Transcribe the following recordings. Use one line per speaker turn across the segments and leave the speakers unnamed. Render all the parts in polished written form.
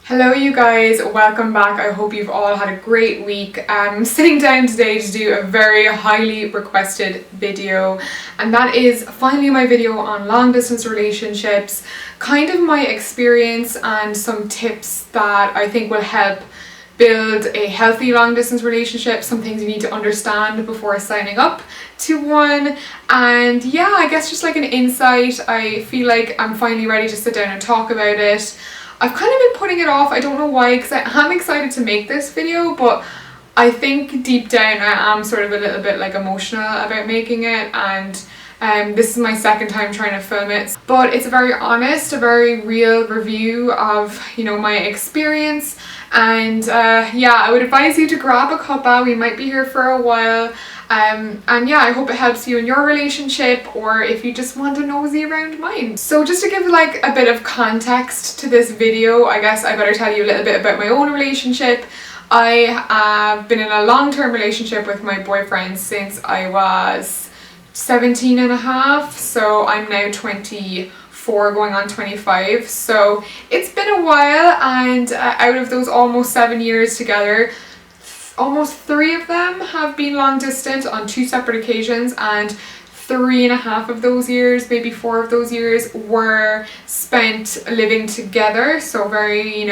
Hello you guys, welcome back. I hope you've all had a great week. I'm sitting down today to do a very highly requested video, and that is finally my video on long distance relationships, kind of my experience and some tips that I think will help build a healthy long distance relationship, some things you need to understand before signing up to one. And yeah, I guess just like an insight. I feel like I'm finally ready to sit down and talk about it. I've kind of been putting it off, I don't know why, because I am excited to make this video, but I think deep down I am sort of a little bit like emotional about making it, and this is my second time trying to film it. But it's a very honest, a very real review of, my experience. And yeah, I would advise you to grab a cuppa. We might be here for a while. And yeah, I hope it helps you in your relationship, or if you just want to nosy around mine. So just to give like a bit of context to this video, I guess I better tell you a little bit about my own relationship. I have been in a long-term relationship with my boyfriend since I was 17 and a half, so I'm now 24 going on 25, so it's been a while. And out of those almost 7 years together, almost 3 of them have been long distance on 2 separate occasions, and 3.5 of those years, maybe 4 of those years, were spent living together. So very,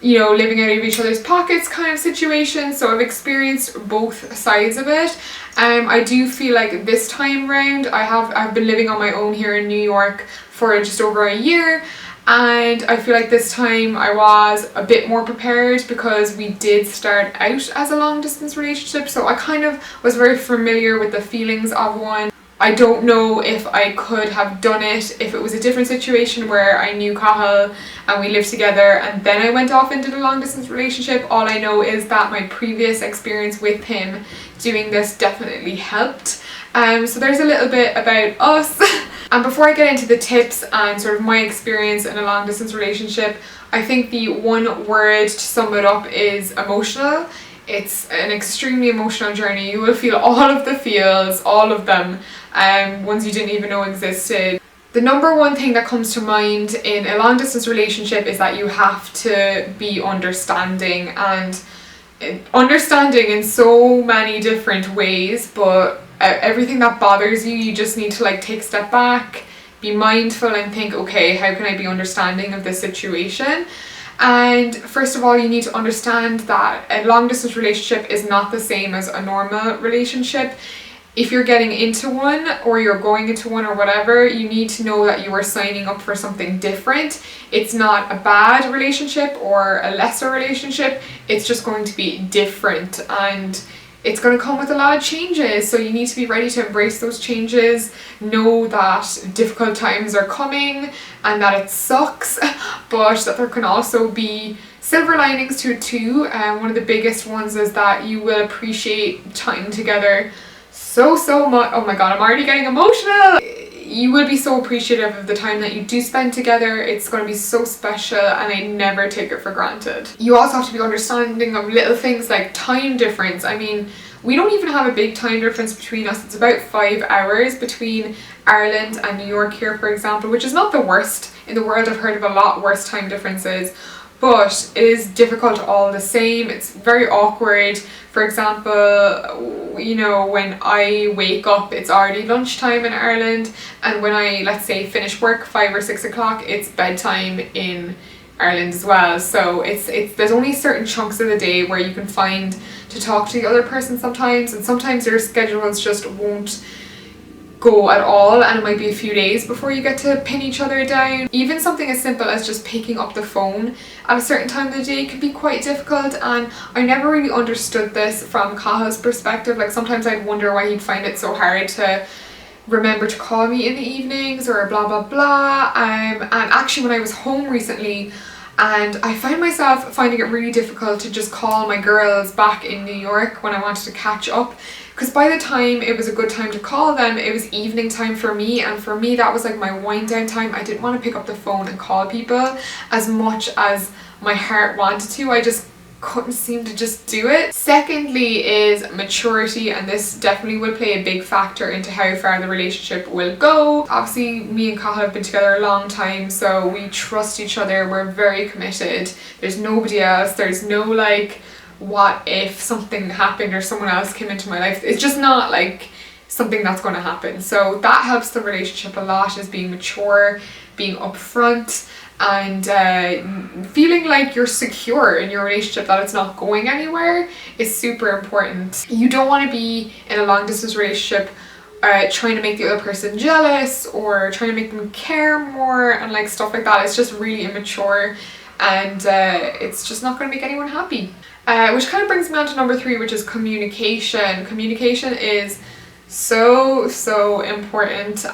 living out of each other's pockets kind of situation. So I've experienced both sides of it. I do feel like this time round I've been living on my own here in New York for just over a year. And I feel like this time I was a bit more prepared because we did start out as a long distance relationship, so I kind of was very familiar with the feelings of one. I don't know if I could have done it if it was a different situation where I knew Cahill and we lived together and then I went off into the long distance relationship. All I know is that my previous experience with him doing this definitely helped. So there's a little bit about us. And before I get into the tips and sort of my experience in a long distance relationship, I think the one word to sum it up is emotional. It's an extremely emotional journey. You will feel all of the feels, all of them, ones you didn't even know existed. The number one thing that comes to mind in a long distance relationship is that you have to be understanding, and understanding in so many different ways, but everything that bothers you, you just need to like take a step back, be mindful and think, okay, how can I be understanding of this situation? And first of all, you need to understand that a long distance relationship is not the same as a normal relationship. If you're getting into one or you're going into one or whatever, you need to know that you are signing up for something different. It's not a bad relationship or a lesser relationship, it's just going to be different, and it's going to come with a lot of changes, so you need to be ready to embrace those changes. Know that difficult times are coming and that it sucks, but that there can also be silver linings to it too. One of the biggest ones is that you will appreciate time together so much. Oh my god, I'm already getting emotional. You will be so appreciative of the time that you do spend together. It's going to be so special, and I never take it for granted. You also have to be understanding of little things like time difference. I mean, we don't even have a big time difference between us. It's about 5 hours between Ireland and New York here, for example, which is not the worst in the world. I've heard of a lot worse time differences, but it is difficult all the same. It's very awkward. For example, when I wake up, it's already lunchtime in Ireland, and when I, let's say, finish work 5 or 6 o'clock, it's bedtime in Ireland as well. So there's only certain chunks of the day where you can find to talk to the other person sometimes, and sometimes your schedules just won't go at all, and it might be a few days before you get to pin each other down. Even something as simple as just picking up the phone at a certain time of the day can be quite difficult, and I never really understood this from Cahill's perspective. Like, sometimes I'd wonder why he'd find it so hard to remember to call me in the evenings or blah blah blah. And actually, when I was home recently, and I found myself finding it really difficult to just call my girls back in New York when I wanted to catch up, because by the time it was a good time to call them, it was evening time for me, and for me that was like my wind down time. I didn't want to pick up the phone and call people as much as my heart wanted to. I just couldn't seem to just do it. Secondly is maturity, and this definitely will play a big factor into how far the relationship will go. Obviously me and Cathal have been together a long time, so we trust each other, we're very committed, there's nobody else, there's no like what if something happened or someone else came into my life. It's just not like something that's going to happen. So that helps the relationship a lot, is being mature, being upfront, and feeling like you're secure in your relationship, that it's not going anywhere is super important. You don't want to be in a long distance relationship trying to make the other person jealous or trying to make them care more and like stuff like that. It's just really immature, and it's just not going to make anyone happy. Which kind of brings me on to number 3, which is communication. Communication is so important.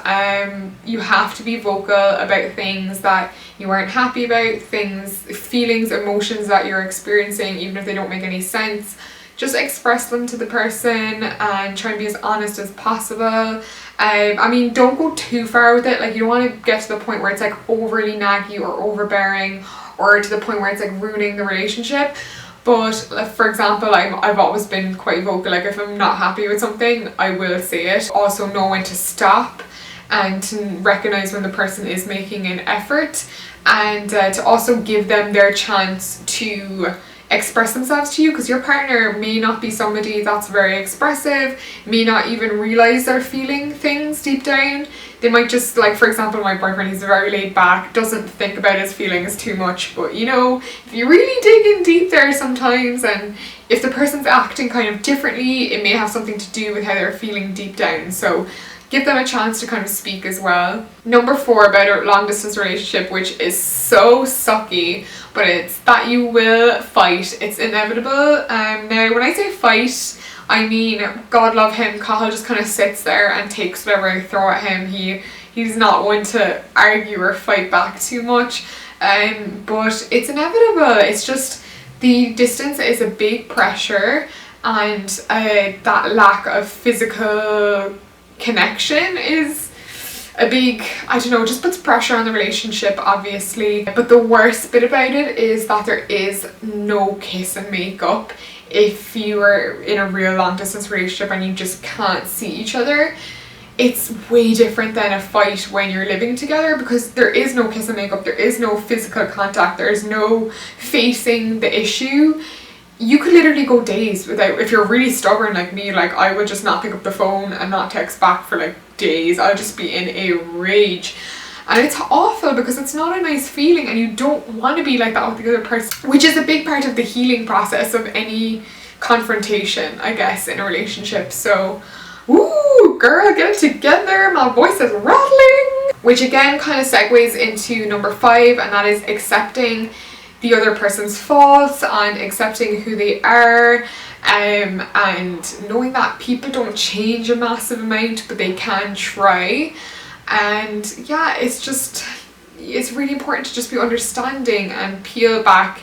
You have to be vocal about things that you aren't happy about, feelings, emotions that you're experiencing, even if they don't make any sense. Just express them to the person and try and be as honest as possible. I mean, don't go too far with it. Like, you don't want to get to the point where it's like overly naggy or overbearing, or to the point where it's like ruining the relationship. But for example, I've always been quite vocal. Like, if I'm not happy with something, I will say it. Also know when to stop and to recognize when the person is making an effort, and to also give them their chance to express themselves to you, because your partner may not be somebody that's very expressive, may not even realize they're feeling things deep down. They might just, like, for example, my boyfriend, he's very laid back, doesn't think about his feelings too much, but you know, if you really dig in deep there sometimes, and if the person's acting kind of differently, it may have something to do with how they're feeling deep down. So give them a chance to kind of speak as well. Number 4 about a long distance relationship, which is so sucky, but it's that you will fight. It's inevitable. Now when I say fight, I mean, God love him, Cathal just kind of sits there and takes whatever I throw at him. He's not one to argue or fight back too much, but it's inevitable. It's just the distance is a big pressure, and that lack of physical connection is a big, I don't know, just puts pressure on the relationship, obviously. But the worst bit about it is that there is no kiss and make up if you are in a real long distance relationship and you just can't see each other. It's way different than a fight when you're living together, because there is no kiss and make up, there is no physical contact, there is no facing the issue. You could literally go days without, if you're really stubborn like me, like I would just not pick up the phone and not text back for like days. I'll just be in a rage. And it's awful because it's not a nice feeling, and you don't want to be like that with the other person, which is a big part of the healing process of any confrontation, I guess, in a relationship. So, ooh, girl, get it together. My voice is rattling. Which again kind of segues into number 5, and that is accepting the other person's faults and accepting who they are, and knowing that people don't change a massive amount, but they can try. And yeah, it's really important to just be understanding and peel back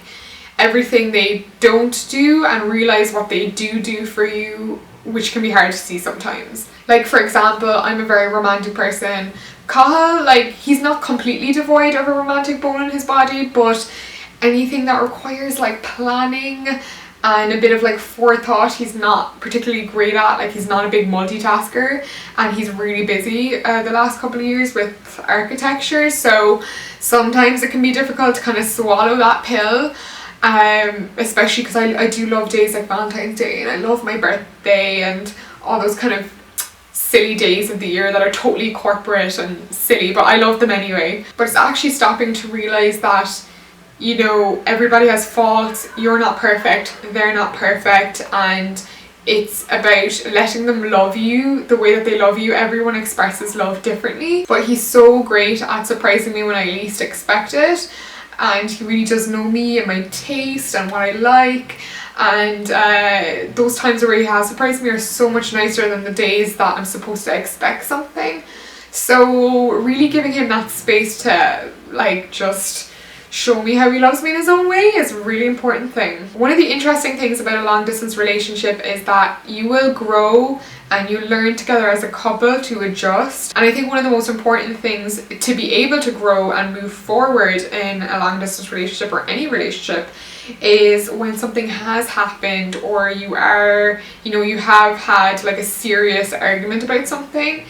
everything they don't do and realize what they do for you, which can be hard to see sometimes. Like, for example, I'm a very romantic person. Cathal, like, he's not completely devoid of a romantic bone in his body, but anything that requires like planning and a bit of like forethought, he's not particularly great at. Like, he's not a big multitasker, and he's really busy the last couple of years with architecture, so sometimes it can be difficult to kind of swallow that pill, especially because I do love days like Valentine's Day, and I love my birthday and all those kind of silly days of the year that are totally corporate and silly, but I love them anyway. But it's actually stopping to realize that, you know, everybody has faults, you're not perfect, they're not perfect, and it's about letting them love you the way that they love you. Everyone expresses love differently, but he's so great at surprising me when I least expect it, and he really does know me and my taste and what I like, and those times where he has surprised me are so much nicer than the days that I'm supposed to expect something. So really giving him that space to like just show me how he loves me in his own way is a really important thing. One of the interesting things about a long distance relationship is that you will grow and you learn together as a couple to adjust. And I think one of the most important things to be able to grow and move forward in a long distance relationship or any relationship is when something has happened, or you have had like a serious argument about something,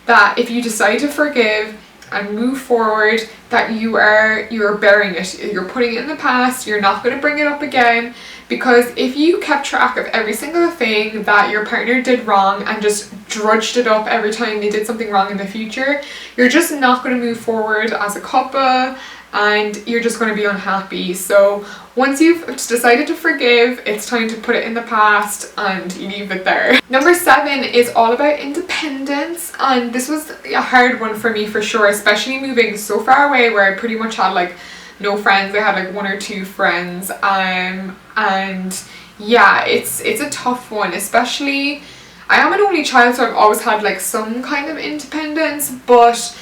that if you decide to forgive and move forward, that you're bearing it, you're putting it in the past, you're not going to bring it up again. Because if you kept track of every single thing that your partner did wrong and just drudged it up every time they did something wrong in the future, you're just not going to move forward as a couple, and you're just going to be unhappy. So once you've decided to forgive, it's time to put it in the past and leave it there. Number 7 is all about independence, and this was a hard one for me for sure, especially moving so far away where I pretty much had like no friends. I had like 1 or 2 friends, and yeah, it's a tough one. Especially, I am an only child, so I've always had like some kind of independence, but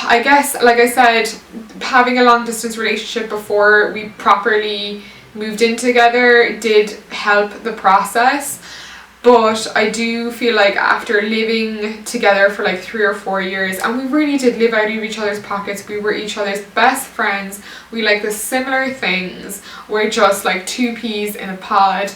I guess, like I said, having a long distance relationship before we properly moved in together did help the process. But I do feel like after living together for like 3 or 4 years, and we really did live out of each other's pockets, we were each other's best friends, we like the similar things, we're just like 2 peas in a pod,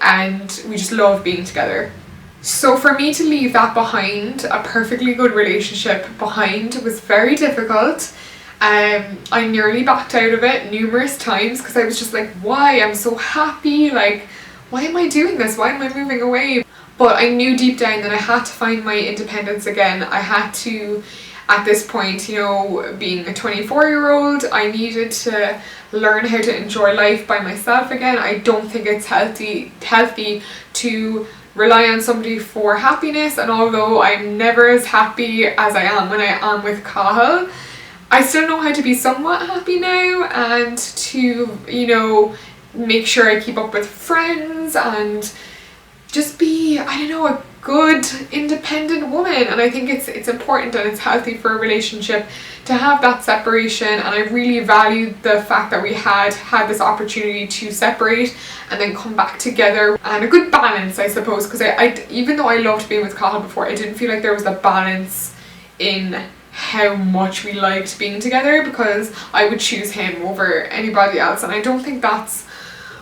and we just love being together. So for me to leave that behind, a perfectly good relationship behind, was very difficult. I nearly backed out of it numerous times because I was just like, why? I'm so happy, like, why am I doing this? Why am I moving away? But I knew deep down that I had to find my independence again. I had to, at this point, being a 24-year-old, I needed to learn how to enjoy life by myself again. I don't think it's healthy to rely on somebody for happiness, and although I'm never as happy as I am when I am with Cathal, I still know how to be somewhat happy now, and to, make sure I keep up with friends and just be, a good independent woman. And I think it's important and it's healthy for a relationship to have that separation, and I really valued the fact that we had this opportunity to separate and then come back together, and a good balance, I suppose, because I even though I loved being with Cathal before, I didn't feel like there was a balance in how much we liked being together, because I would choose him over anybody else, and I don't think that's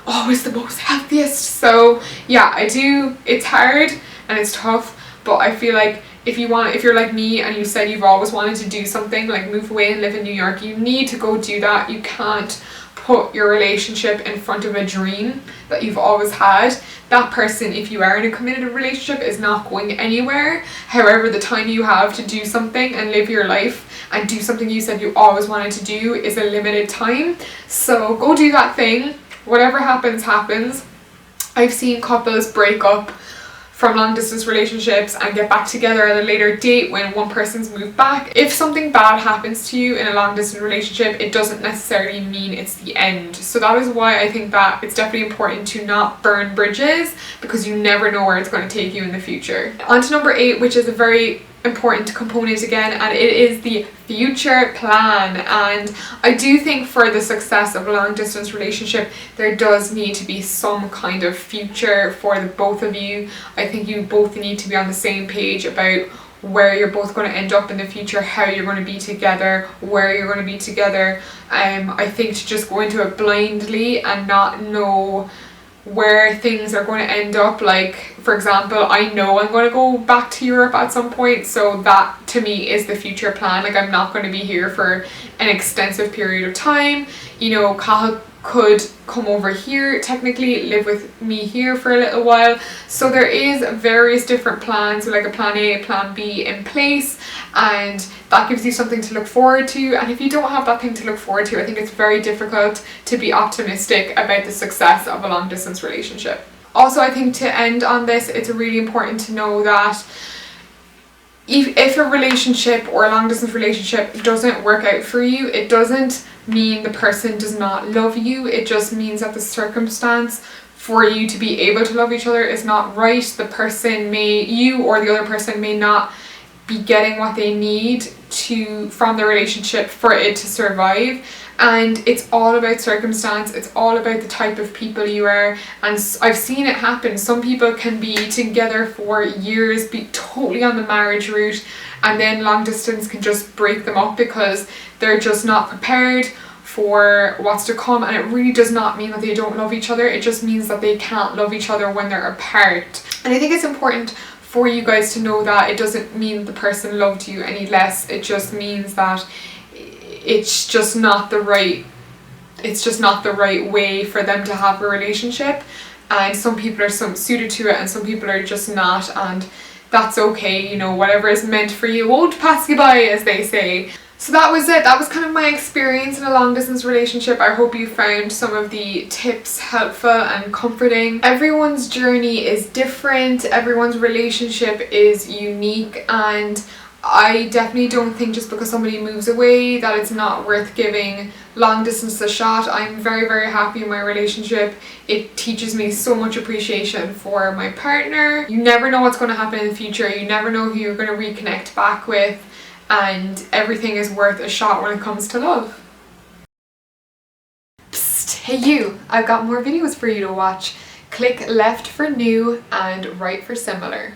always the most healthiest. So yeah, it's hard and it's tough, but I feel like if you're like me and you said you've always wanted to do something like move away and live in New York, you need to go do that. You can't put your relationship in front of a dream that you've always had. That person, if you are in a committed relationship, is not going anywhere. However, the time you have to do something and live your life and do something you said you always wanted to do is a limited time. So go do that thing. Whatever happens, happens. I've seen couples break up from long distance relationships and get back together at a later date when one person's moved back. If something bad happens to you in a long distance relationship, it doesn't necessarily mean it's the end. So that is why I think that it's definitely important to not burn bridges, because you never know where it's going to take you in the future. On to number 8, which is a very important component again, and it is the future plan. And I do think for the success of a long distance relationship, there does need to be some kind of future for the both of you. I think you both need to be on the same page about where you're both going to end up in the future, how you're going to be together, where you're going to be together. I think to just go into it blindly and not know where things are going to end up, like for example, I know I'm going to go back to Europe at some point, so that to me is the future plan. Like, I'm not going to be here for an extensive period of time. Cathal could come over here, technically live with me here for a little while, so there is various different plans, like a plan A, plan B in place, and that gives you something to look forward to. And if you don't have that thing to look forward to, I think it's very difficult to be optimistic about the success of a long distance relationship. Also, I think to end on this, it's really important to know that if a relationship or a long distance relationship doesn't work out for you, it doesn't mean the person does not love you. It just means that the circumstance for you to be able to love each other is not right. You or the other person may not be getting what they need from the relationship for it to survive. And it's all about circumstance, it's all about the type of people you are, and I've seen it happen. Some people can be together for years, be totally on the marriage route, and then long distance can just break them up because they're just not prepared for what's to come. And it really does not mean that they don't love each other, it just means that they can't love each other when they're apart. And I think it's important for you guys to know that it doesn't mean the person loved you any less, it just means that it's just not the right way for them to have a relationship, and some people are suited to it and some people are just not, and that's okay. You know, whatever is meant for you won't pass you by, as they say. So that was it. That was kind of my experience in a long distance relationship. I hope you found some of the tips helpful and comforting. Everyone's journey is different, everyone's relationship is unique, and I definitely don't think just because somebody moves away that it's not worth giving long distance a shot. I'm very, very happy in my relationship. It teaches me so much appreciation for my partner. You never know what's going to happen in the future. You never know who you're going to reconnect back with, and everything is worth a shot when it comes to love. Psst, hey you, I've got more videos for you to watch. Click left for new and right for similar.